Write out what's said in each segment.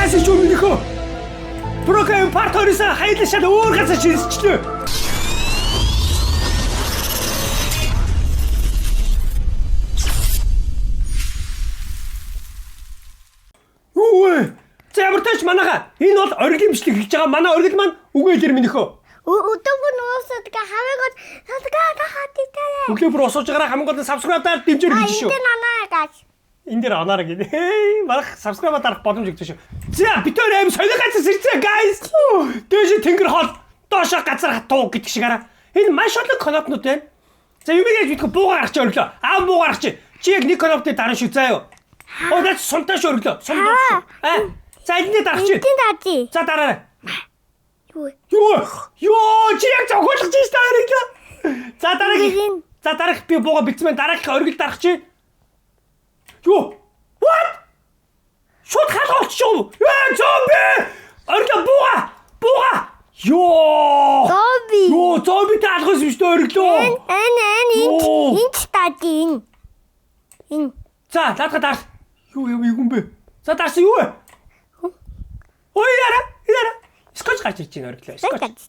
гайс гэж өмнөхөө. Прокайм парториса хайлшаад өөр газар шилжчихлээ. Юу вэ? За ямар тач манайха энэ бол оргил имжлэг хийж байгаа. Манай оргил маань үгүй илэр минийхөө. Өдөгөө нуусаад хамаагаад садгаа хаттай. Өглөө бүр осож байгаа хамгийн гол нь subscribe-аар дэмжээр гэж шүү. Энэ анаа гаж. Энэ дээр анаараа гэдэг. Марах subscribe дарах боломж өгдөг шүү. За битээр аим соёлын газар сэрцээ guys. Дээш тэнгэр хол доошоо газар хатуу гэдэг шигараа. Энэ маш олон конопнууд байна. За юм яаж битгөө буугаар гарч өглөө. Аа буугаар гарч. Чи яг нэг конопны дараа шүү заа юу. Оо наач сунтааш өглөө. Сунтаа. За эндээ дарах чи. Энд даади. За дараа. Юу? Ёо, чи яг зогсож чинь таараа. За дараагийн. За дараах би бууга бэлцмэн дараах оргил дарах чи. Юу? What? Шууд халуулчихв. Зомби! Оргил бууга. Ёо! Зомби. Ёо, зомби таалгаас биш дээ оргилоо. Энд даади. Энэ. За, наадах даар. Юу юм бэ? За дарсан юу вэ? Ой, яра. Скотч гарч иж чинь оргилоо.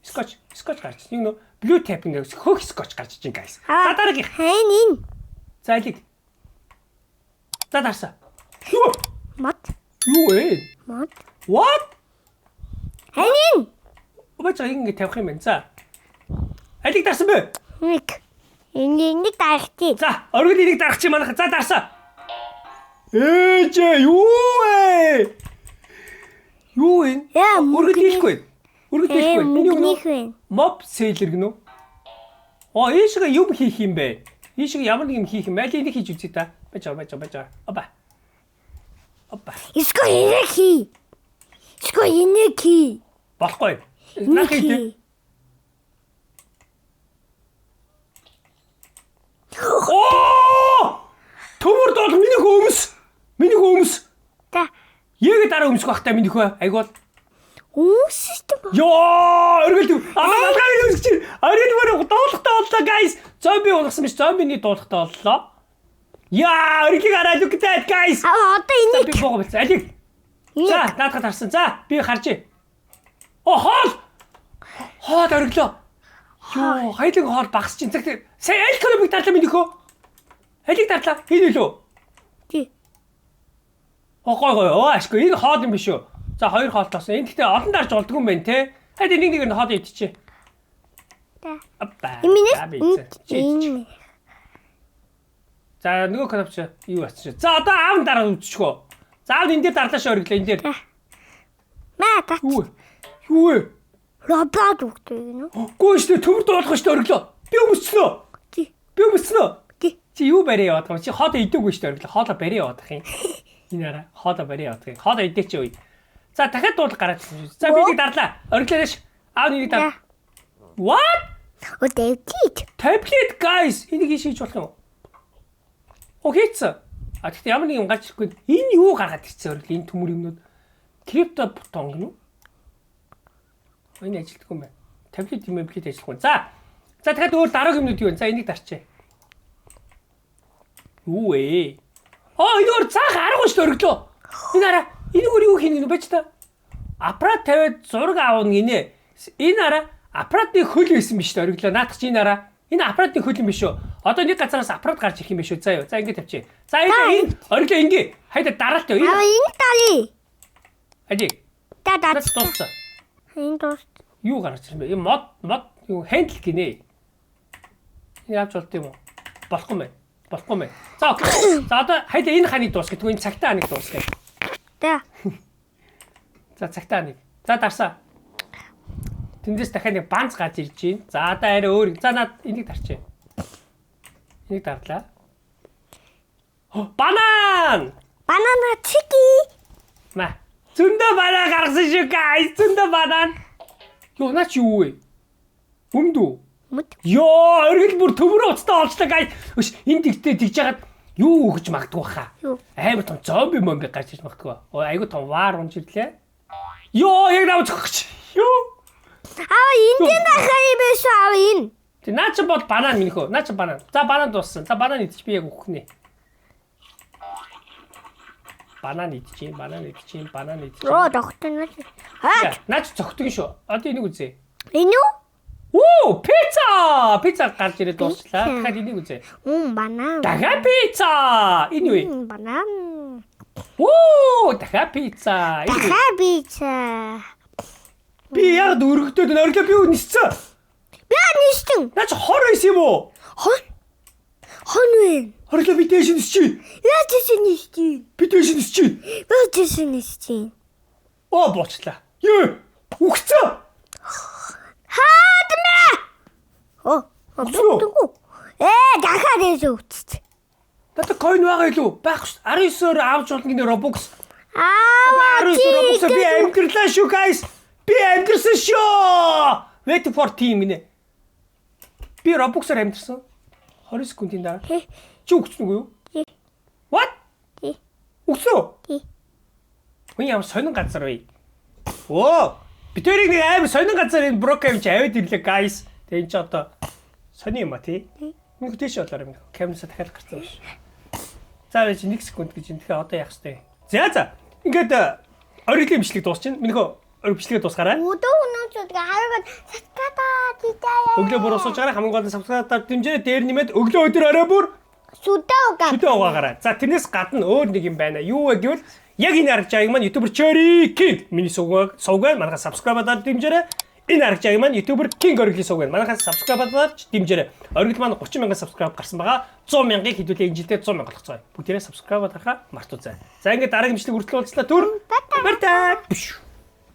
Скотч гарч. Нэг нөө блю тейп нэг хөх скотч гарч иж чинь guys. За дараагийн. Хэн энэ? За элэг. За дарсан. Юу? Мод. Юу вэ? Мод. What? Хэн энэ? Бачаа ингэ тавих юм байна. За. Элэг дарсан бэ? Нэг. Энийг дарахти. За, оргил энийг дарах чи манайха. За дарсан. Юу вэ? Юу вэ? Өргөд хийхгүй. Миний Mob seller гэнэ үү? Оо, ийшээ юм хийх юм бэ? Ийшээ ямар нэг юм хийх юм. Аль энийг хийж үзье та. Бачаа. Опа. Иско энийг хий. Болохгүй. Нах хийх. Оо! Төмөр дол миний хөөмс. Та. Яг дараа өмсөх бахтай миний хөө. Айгуул. Үстэй. Ёо, өргөл. Алагаа өмсөж чи. Арийн мөр дуулахтай боллоо guys. Зомби уулгасан биш. Зомбиний дуулахтай боллоо. Яа, өргөлийг хараа look at that guys. Одоо энийг би богоо бэлцээ. Алиг. За, наадах тарсан. За, би харж. Оо, хоол өргөлөө. Ёо, хайлаг хоол багс чинь. Сая аль конопыг дарлаа миний хөө. Алиг дарлаа. Хин үлөө. Тий. Гой. Ашгүй энэ хоол юм биш үү? За хоёр хоолтоос. Энэ гэхдээ олон дарж болдгүй юм байна те. Хайд нэг нь хоол идчихэ. Аппа. Энэ. За нөгөө конопч юу ачиж. За одоо аав дараа үтчихөө. За аав энэ дээр дарлаа шээ өргөлөө энэ дээр. Маа. Юу вэ? Робот үгтэй гинэ. Гүйж тэ төмөр дуулах штэ өргөлөө. Би өмсцнөө. Тий. Би өмсцнөө. Тий. Чи юу барь яваад байгаа? Чи хоол идэггүй штэ өргөлөө. Хоолоо барь яваад ах юм. Энэ араа хоолоо барь яваад ах юм. Хоолоо идэх чи үе. За дахиад дуулах гараад ирсэн. За би нэг дарлаа. Өргөлөөш. Аав нэг дар. What? Tablet guys. Энийг хийж болох юм. Окейц. Гэхдээ ямар нэг юм гарч ирэхгүй. Энэ юу гаргаад ирсэн өргөл энэ төмөр юмнууд. Крипто бутон гэнэ үү? Энэ ажилтгүй юм байна. Таблет юм ажиллахгүй. За дахиад өөр дараагийн юмнууд юу вэ? За энийг дарчээ. Юу вэ? Энэ өөр цаах аргагүй шүү дээ өргөлөө. Энэ араа энэ өөр юу хийнэ байж та? Аппарат тавиад зураг аавна гинэ. Энэ араа аппаратны хөл байсан биш дээ өргөлөө. Наадах чи энэ араа. Энэ аппаратны хөл юм биш үү? Одоо нэг газараас аппарат гарч ирэх юм биш үү? За юу. За ингэ тавьчих. За энэ өргөлөө ингэ. Хайда дараалт юу? Энэ дарий. Ади. Даа. Дууссан. Энэ дуус. Юу гарч ирсэн бэ? Энэ мод юу хендл гинэ. Энэ авч болт юм уу? Болохгүй мэй. За окей. За одоо хайда энэ ханыг дуус гэдэг. Энэ цагтаа ханыг дуус гэдэг. Тэ. За цагтаа ханыг. За дарсаа. Тэндээс дахиад нэг банц гарч ирж байна. За одоо арай өөр. За наад энийг дарчээ. Энийг дарлаа. Банан! Банана чики. Ма. Зөндөө банан гаргасан шүү guys. Зөндөө банан. Юу наач юу вэ? Өмдөө. Ёо, өргөл бүр төмөр уцтай олчлаа guys. Өш энэ тэгж яагаад юу өгч магадгүй хаа. Амар том зомби мөнгө гарч ирж магадгүй. Айгу том ваар унж ирлээ. Ёо, яг навч өгч. Ёо. Энд дахиад биш энэ. Тэ наа чи бол банан минийхөө. Наа чи банан. За банан дууссан. За банан идчих би яг өгөх нэ. банан идчихээн, банан идчихээн. Роо тогтно. Аа, Наач цогтгөн шүү. Одоо энийг үзье. энэ үү? Оо, пицца! Пицца гарч ирээд дууслаа. Дахиад энийг үзье. Банан. Дахиад пицца! Энэ юу? Банан. Оо, дахиад пицца. Пицца. Би яг өргөдөөд орлоо би нисцэн. Би нистэн. Наач хор байсан юм уу? Хон вэ? Орлоо би дэш нисчихэ. Яа тийш нистэн? Би дэш нисчихэ. Би тийш нистэн. Оо, боочлаа. Юу? Үхцэн. Хаадмэ. Дугу. Дахиад үзүүц. Надад coin байгаа илүү? Байх ш. 19-оор авч болно гинэ Robux. 19 Аа, Robux би амтрлаа шүү guys. Би амтэрсэн шүү. Wait for team гинэ. Би Robux-аар амтэрсэн. 20 секундын дараа. Чи үгцэн үгүй юу? What? Үгцэн. Үгүй ямар сонин газар вэ? Оо. Би тэрийг нэг амар сонин газар энэ брокем чи аваад ирлээ guys. Тэгээ энэ ч одоо сони юм а тий. Нэг тийш болоор юм. Камерасаа дахиад гарцсан биш. За би 1 секунд гэж энэ тэгэхээр одоо яах вэ? За. Ингээд ориглийн бичлэг дуусчихна. Минийхөө ориг бичлэгээ дуусгаарай. Өдөө өнөөдөр хараад сатгата дитаа. Өглөө бүр усууж гараа хамгийн гол нь сабскрайб дэмжээ дээр нэмээд өглөө өдөр орой бүр Сүдээ угаагаарай. За тэрнээс гадна өөр нэг юм байна. Юу вэ гэвэл яг энэ арга жааг маань YouTuber Cherry King миний сувгаар манайхаа сабскрайбадаар дэмжээрэй. Энэ арга жааг маань YouTuber King ориглийн сувгаар манайхаа сабскрайбадаар дэмжээрэй. Оригт маань 30 мянган сабскрайб гарсан байгаа. 100 мянгаыг хэдүүлээ энэ жилдээ 100 мянга болгоцгоё. Бүгдээрээ сабскрайб дарахаа мартуузай. За ингээд дараагийн бичлэг хүртэл уулзлаа. Түр. Баярлалаа.